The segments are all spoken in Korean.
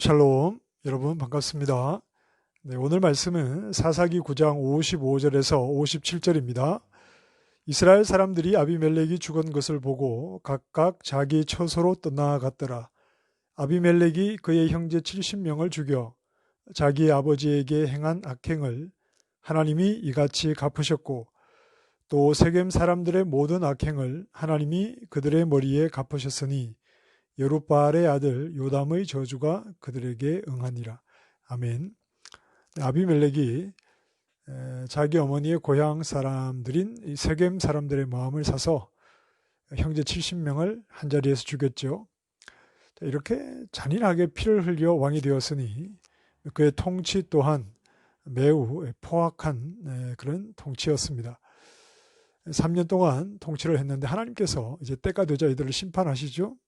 샬롬, 여러분 반갑습니다. 네, 오늘 말씀은 사사기 9장 55절에서 57절입니다. 이스라엘 사람들이 아비멜렉이 죽은 것을 보고 각각 자기 처소로 떠나갔더라. 아비멜렉이 그의 형제 70명을 죽여 자기 아버지에게 행한 악행을 하나님이 이같이 갚으셨고, 또 세겜 사람들의 모든 악행을 하나님이 그들의 머리에 갚으셨으니 여룻바알의 아들 요담의 저주가 그들에게 응하니라. 아멘. 아비멜렉이 자기 어머니의 고향 사람들인 이 세겜 사람들의 마음을 사서 형제 70명을 한자리에서 죽였죠. 이렇게 잔인하게 피를 흘려 왕이 되었으니 그의 통치 또한 매우 포악한 그런 통치였습니다. 3년 동안 통치를 했는데 하나님께서 이제 때가 되자 이들을 심판하시죠.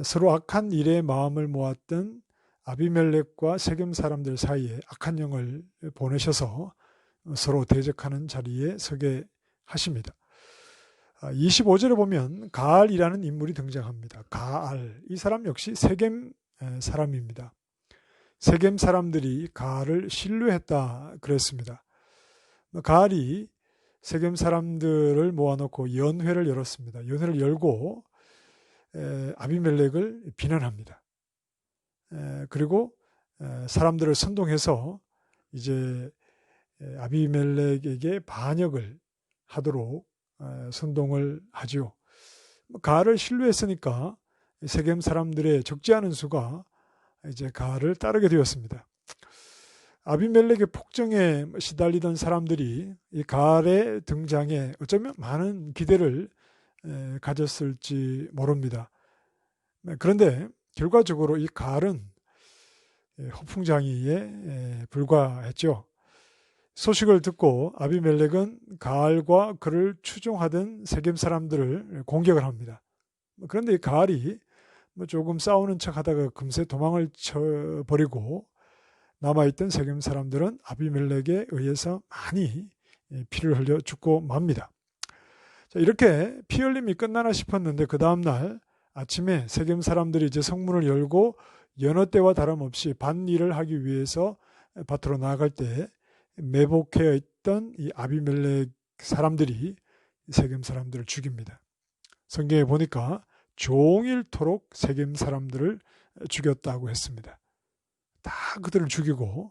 서로 악한 일에 마음을 모았던 아비멜렉과 세겜 사람들 사이에 악한 영을 보내셔서 서로 대적하는 자리에 서게 하십니다. 25절에 보면 가알이라는 인물이 등장합니다. 가알, 이 사람 역시 세겜 사람입니다. 세겜 사람들이 가알을 신뢰했다 그랬습니다. 가알이 세겜 사람들을 모아놓고 연회를 열었습니다. 연회를 열고 아비멜렉을 비난합니다. 그리고 사람들을 선동해서 이제 아비멜렉에게 반역을 하도록 선동을 하죠. 가알을 신뢰했으니까 세겜 사람들의 적지 않은 수가 이제 가알을 따르게 되었습니다. 아비멜렉의 폭정에 시달리던 사람들이 이 가알의 등장에 어쩌면 많은 기대를 가졌을지 모릅니다. 그런데 결과적으로 이 가알은 허풍장이에 불과했죠. 소식을 듣고 아비멜렉은 가알과 그를 추종하던 세겜 사람들을 공격을 합니다. 그런데 이 가알이 조금 싸우는 척하다가 금세 도망을 쳐버리고 남아있던 세겜 사람들은 아비멜렉에 의해서 많이 피를 흘려 죽고 맙니다. 이렇게 피 흘림이 끝나나 싶었는데 그 다음날 아침에 세겜 사람들이 이제 성문을 열고 여느 때와 다름없이 밭일을 하기 위해서 밭으로 나아갈 때 매복해 있던 이 아비멜렉 사람들이 세겜 사람들을 죽입니다. 성경에 보니까 종일토록 세겜 사람들을 죽였다고 했습니다. 다 그들을 죽이고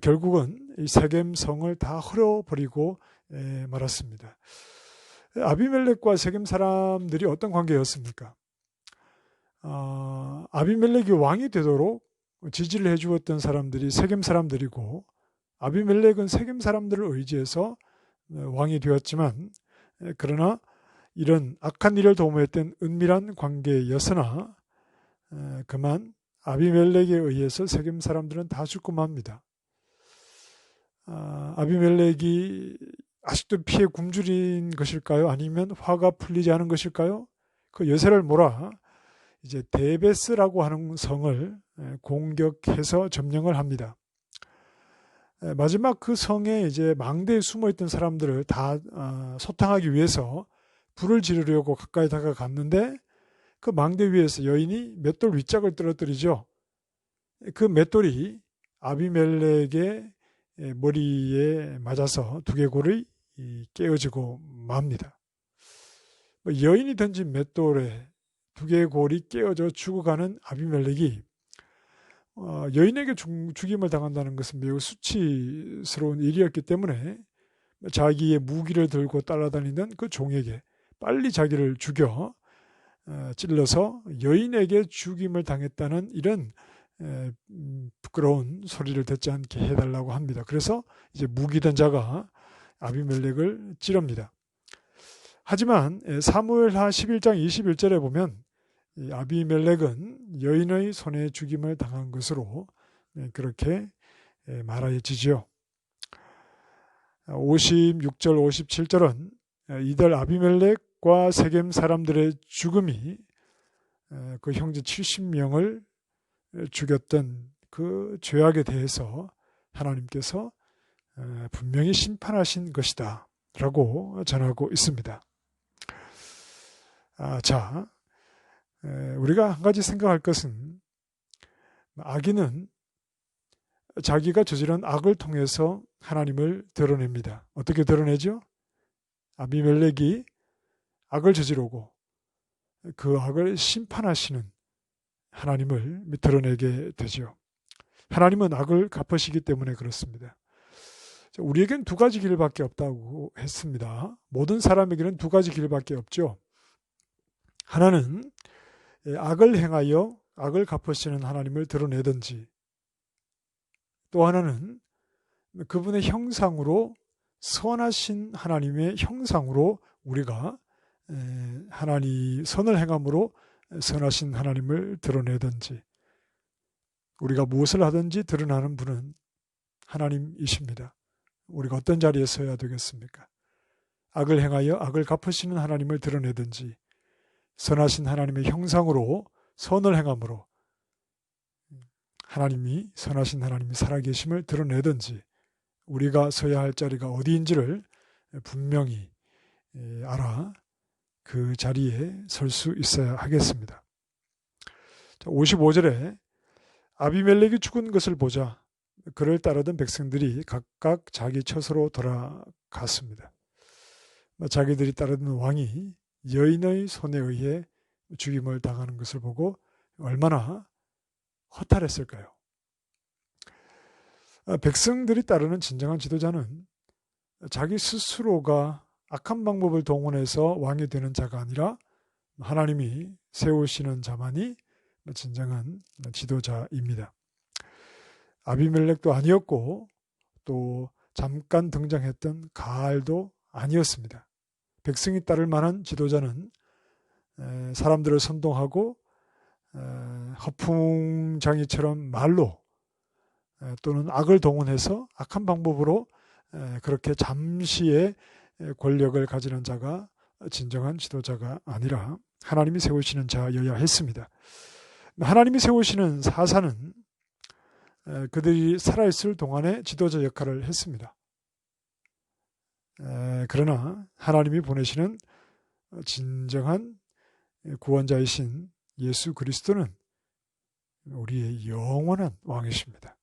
결국은 이 세겜 성을 다 헐어버리고 말았습니다. 아비멜렉과 세겜 사람들이 어떤 관계였습니까? 아비멜렉이 왕이 되도록 지지를 해주었던 사람들이 세겜 사람들이고, 아비멜렉은 세겜 사람들을 의지해서 왕이 되었지만, 그러나 이런 악한 일을 도모했던 은밀한 관계였으나 그만 아비멜렉에 의해서 세겜 사람들은 다 죽고 맙니다. 아비멜렉이 아직도 피에 굶주린 것일까요? 아니면 화가 풀리지 않은 것일까요? 그 여세를 몰아 이제 데베스라고 하는 성을 공격해서 점령을 합니다. 마지막 그 성에 이제 망대에 숨어있던 사람들을 다 소탕하기 위해서 불을 지르려고 가까이 다가갔는데 그 망대 위에서 여인이 맷돌 윗짝을 떨어뜨리죠. 그 맷돌이 아비멜렉의 머리에 맞아서 두개골이 깨어지고 맙니다. 여인이 던진 맷돌에 두개골이 깨어져 죽어가는 아비멜렉이 여인에게 죽임을 당한다는 것은 매우 수치스러운 일이었기 때문에 자기의 무기를 들고 따라다니는 그 종에게 빨리 자기를 죽여 찔러서 여인에게 죽임을 당했다는 이런 부끄러운 소리를 듣지 않게 해달라고 합니다. 그래서 이제 무기던 자가 아비멜렉을 찌릅니다. 하지만 사무엘하 11장 21절에 보면 아비멜렉은 여인의 손에 죽임을 당한 것으로 그렇게 말하여지지요. 56절 57절은 이들 아비멜렉과 세겜 사람들의 죽음이 그 형제 70명을 죽였던 그 죄악에 대해서 하나님께서 분명히 심판하신 것이다 라고 전하고 있습니다. 자, 우리가 한 가지 생각할 것은 악인은 자기가 저지른 악을 통해서 하나님을 드러냅니다. 어떻게 드러내죠? 아비멜렉이 악을 저지르고 그 악을 심판하시는 하나님을 드러내게 되죠. 하나님은 악을 갚으시기 때문에 그렇습니다. 우리에겐 두 가지 길밖에 없다고 했습니다. 모든 사람에게는 두 가지 길밖에 없죠. 하나는 악을 행하여 악을 갚으시는 하나님을 드러내든지, 또 하나는 그분의 형상으로, 선하신 하나님의 형상으로 우리가 선을 행함으로 선하신 하나님을 드러내든지, 우리가 무엇을 하든지 드러나는 분은 하나님이십니다. 우리가 어떤 자리에 서야 되겠습니까? 악을 행하여 악을 갚으시는 하나님을 드러내든지, 선하신 하나님의 형상으로 선을 행함으로 선하신 하나님이 살아계심을 드러내든지, 우리가 서야 할 자리가 어디인지를 분명히 알아 그 자리에 설 수 있어야 하겠습니다. 55절에 아비멜렉이 죽은 것을 보자 그를 따르던 백성들이 각각 자기 처소로 돌아갔습니다. 자기들이 따르던 왕이 여인의 손에 의해 죽임을 당하는 것을 보고 얼마나 허탈했을까요? 백성들이 따르는 진정한 지도자는 자기 스스로가 악한 방법을 동원해서 왕이 되는 자가 아니라 하나님이 세우시는 자만이 진정한 지도자입니다. 아비멜렉도 아니었고 또 잠깐 등장했던 가알도 아니었습니다. 백성이 따를 만한 지도자는 사람들을 선동하고 허풍장이처럼 말로 또는 악을 동원해서 악한 방법으로 그렇게 잠시의 권력을 가지는 자가 진정한 지도자가 아니라 하나님이 세우시는 자여야 했습니다. 하나님이 세우시는 사사는 그들이 살아있을 동안에 지도자 역할을 했습니다. 그러나 하나님이 보내시는 진정한 구원자이신 예수 그리스도는 우리의 영원한 왕이십니다.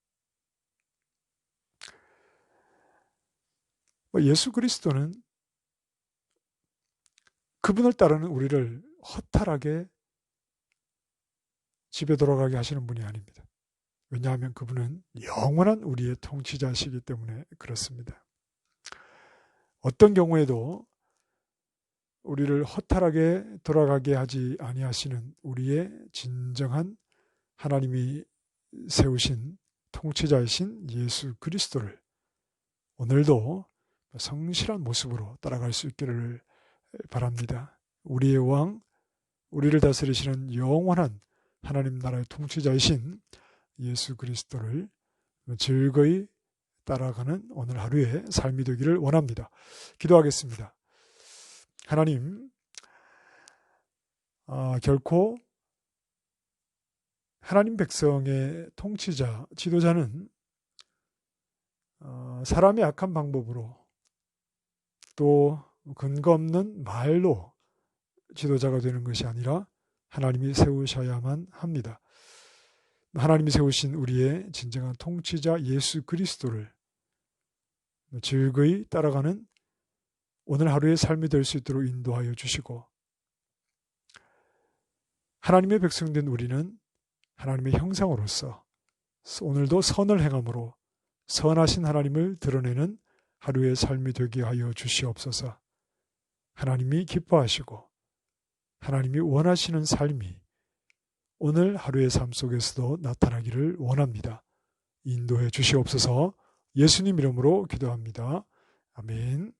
예수 그리스도는 그분을 따르는 우리를 허탈하게 집에 돌아가게 하시는 분이 아닙니다. 왜냐하면 그분은 영원한 우리의 통치자시기 때문에 그렇습니다. 어떤 경우에도 우리를 허탈하게 돌아가게 하지 아니하시는 우리의 진정한 하나님이 세우신 통치자이신 예수 그리스도를 오늘도 성실한 모습으로 따라갈 수 있기를 바랍니다. 우리의 왕, 우리를 다스리시는 영원한 하나님 나라의 통치자이신 예수 그리스도를 즐거이 따라가는 오늘 하루의 삶이 되기를 원합니다. 기도하겠습니다. 하나님, 결코 하나님 백성의 통치자, 지도자는 사람의 악한 방법으로 또 근거 없는 말로 지도자가 되는 것이 아니라 하나님이 세우셔야만 합니다. 하나님이 세우신 우리의 진정한 통치자 예수 그리스도를 즐거이 따라가는 오늘 하루의 삶이 될 수 있도록 인도하여 주시고, 하나님의 백성된 우리는 하나님의 형상으로서 오늘도 선을 행함으로 선하신 하나님을 드러내는 하루의 삶이 되게 하여 주시옵소서. 하나님이 기뻐하시고 하나님이 원하시는 삶이 오늘 하루의 삶 속에서도 나타나기를 원합니다. 인도해 주시옵소서. 예수님 이름으로 기도합니다. 아멘.